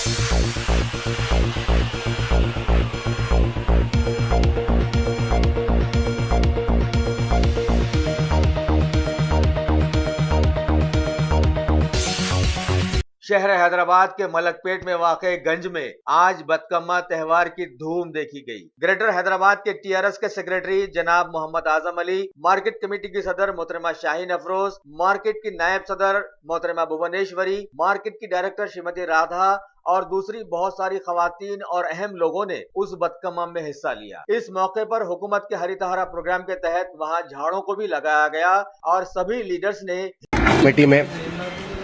शहर हैदराबाद के मलकपेट में वाक़े गंज में आज बतकम्मा त्योहार की धूम देखी गई। ग्रेटर हैदराबाद के टीआरएस के सेक्रेटरी जनाब मोहम्मद आजम अली, मार्केट कमेटी की सदर मोहतरमा शाहीन अफरोज, मार्केट की नायब सदर मोहतरमा भुवनेश्वरी, मार्केट की डायरेक्टर श्रीमती राधा और दूसरी बहुत सारी खवातीन और अहम लोगों ने उस बतकम्मा में हिस्सा लिया। इस मौके पर हुकूमत के हरितहारा प्रोग्राम के तहत वहां झाड़ों को भी लगाया गया और सभी लीडर्स ने कमेटी में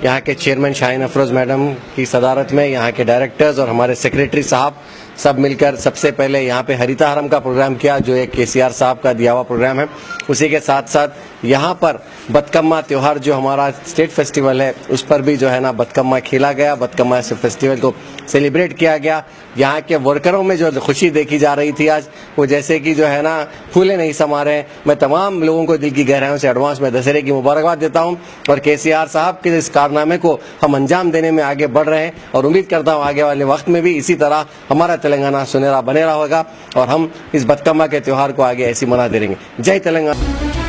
यहाँ के चेयरमैन शाहीन अफरोज मैडम की सदारत में यहाँ के डायरेक्टर्स और हमारे सेक्रेटरी साहब सब मिलकर सबसे पहले यहाँ पे हरितहारम का प्रोग्राम किया, जो एक केसीआर साहब का दिया हुआ प्रोग्राम है। उसी के साथ साथ यहाँ पर बतकम्मा त्योहार जो हमारा स्टेट फेस्टिवल है उस पर भी जो है ना बतकम्मा खेला गया, बतकम्मा फेस्टिवल को सेलिब्रेट किया गया। यहाँ के वर्करों में जो खुशी देखी जा रही थी आज, वो जैसे कि जो है ना फूले नहीं समा रहे। मैं तमाम लोगों को दिल की गहराइयों से एडवांस में दशहरे की मुबारकबाद देता हूँ और केसीआर साहब के इस कारनामे को हम अंजाम देने में आगे बढ़ रहे हैं और उम्मीद करता हूँ आगे वाले वक्त में भी इसी तरह हमारा तेलंगाना सुनहरा बने रहेगा और हम इस बतकम्मा के त्योहार को आगे ऐसी मनाते रहेंगे। जय तेलंगाना।